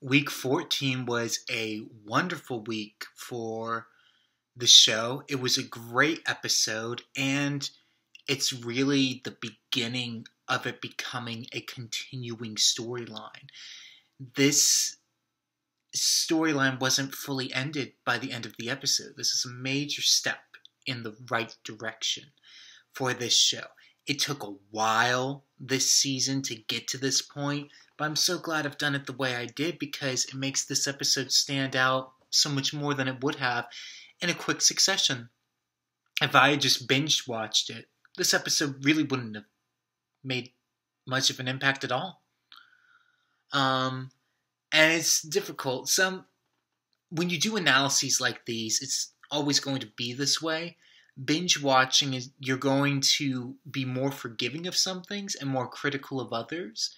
Week 14 was a wonderful week for the show. It was a great episode, and it's really the beginning of it becoming a continuing storyline. This storyline wasn't fully ended by the end of the episode. This is a major step in the right direction for this show. It took a while this season to get to this point, but I'm so glad I've done it the way I did because it makes this episode stand out so much more than it would have in a quick succession. If I had just binge watched it, this episode really wouldn't have made much of an impact at all. And it's difficult. When you do analyses like these, it's always going to be this way. Binge watching is you're going to be more forgiving of some things and more critical of others.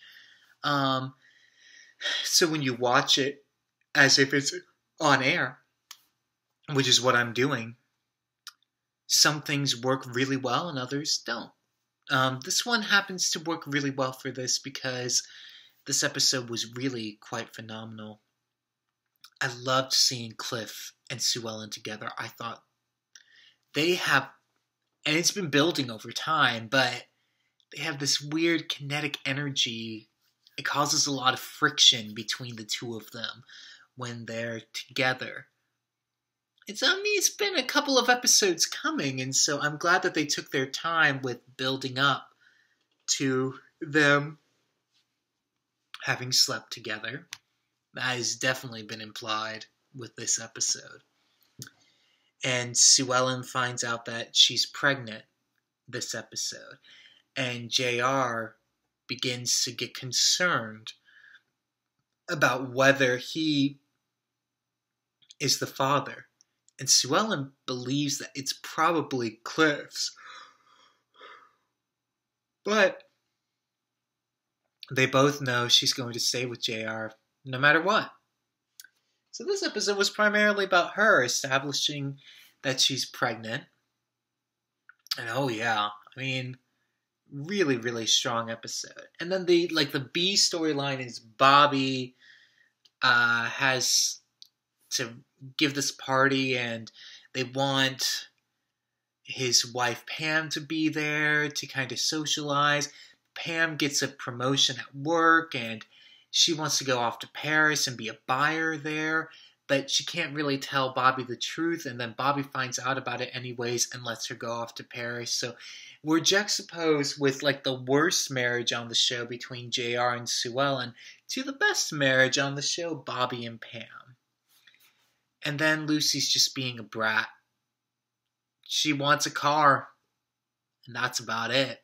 So when you watch it as if it's on air, which is what I'm doing, some things work really well and others don't. This one happens to work really well for this because this episode was really quite phenomenal. I loved seeing Cliff and Sue Ellen together. I thought they have, and it's been building over time, but they have this weird kinetic energy. It causes a lot of friction between the two of them when they're together. It's been a couple of episodes coming, and so I'm glad that they took their time with building up to them having slept together. That has definitely been implied with this episode. And Sue Ellen finds out that she's pregnant this episode. And JR begins to get concerned about whether he is the father. And Sue Ellen believes that it's probably Cliff's. But they both know she's going to stay with JR no matter what. So this episode was primarily about her establishing that she's pregnant. And oh yeah, really, really strong episode. And then the B storyline is Bobby has to give this party and they want his wife Pam to be there to kind of socialize. Pam gets a promotion at work and she wants to go off to Paris and be a buyer there, but she can't really tell Bobby the truth, and then Bobby finds out about it anyways and lets her go off to Paris. So we're juxtaposed with the worst marriage on the show between JR and Sue Ellen to the best marriage on the show, Bobby and Pam. And then Lucy's just being a brat. She wants a car, and that's about it.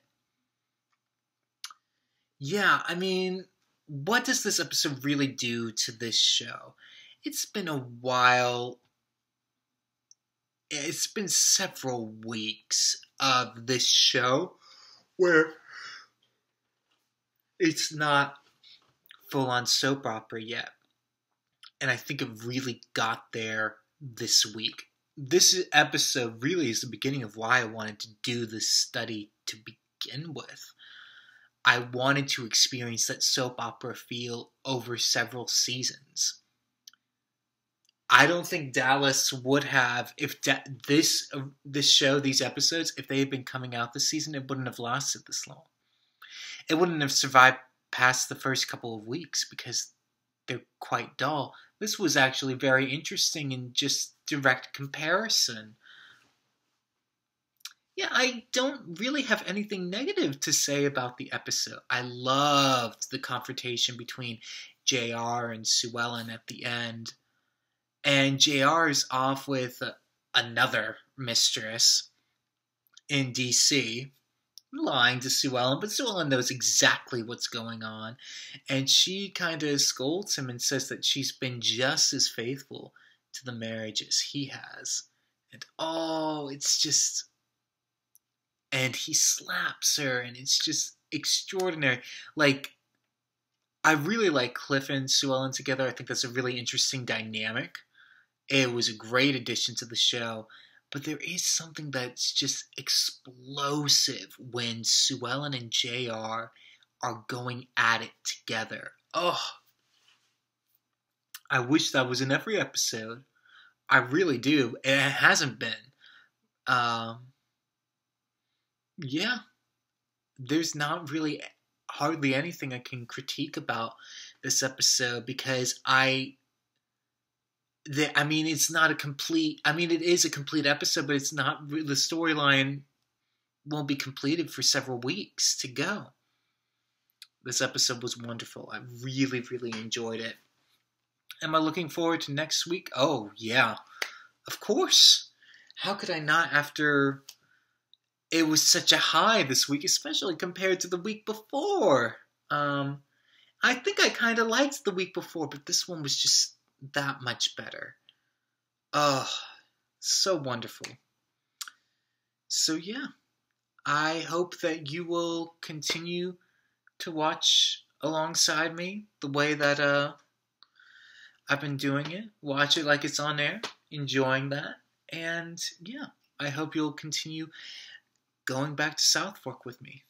Yeah, what does this episode really do to this show? It's been a while. It's been several weeks of this show where it's not full-on soap opera yet. And I think it really got there this week. This episode really is the beginning of why I wanted to do this study to begin with. I wanted to experience that soap opera feel over several seasons. I don't think Dallas would have, if this show, these episodes, if they had been coming out this season, it wouldn't have lasted this long. It wouldn't have survived past the first couple of weeks because they're quite dull. This was actually very interesting in just direct comparison. Yeah, I don't really have anything negative to say about the episode. I loved the confrontation between JR and Sue Ellen at the end. And JR is off with another mistress in DC, lying to Sue Ellen, but Sue Ellen knows exactly what's going on. And she kind of scolds him and says that she's been just as faithful to the marriage as he has. And it's just... And he slaps her, and it's just extraordinary. I really like Cliff and Sue Ellen together. I think that's a really interesting dynamic. It was a great addition to the show. But there is something that's just explosive when Sue Ellen and JR are going at it together. Oh, I wish that was in every episode. I really do. And it hasn't been. Um, yeah, there's not really hardly anything I can critique about this episode because I mean, it's not a complete. I mean, it is a complete episode, but it's not. The storyline won't be completed for several weeks to go. This episode was wonderful. I really, really enjoyed it. Am I looking forward to next week? Oh, yeah. Of course. How could I not after it was such a high this week, especially compared to the week before? I think I kind of liked the week before, but this one was just that much better. Oh, so wonderful. So, yeah. I hope that you will continue to watch alongside me the way that I've been doing it. Watch it like it's on air, enjoying that. And yeah, I hope you'll continue going back to South Fork with me.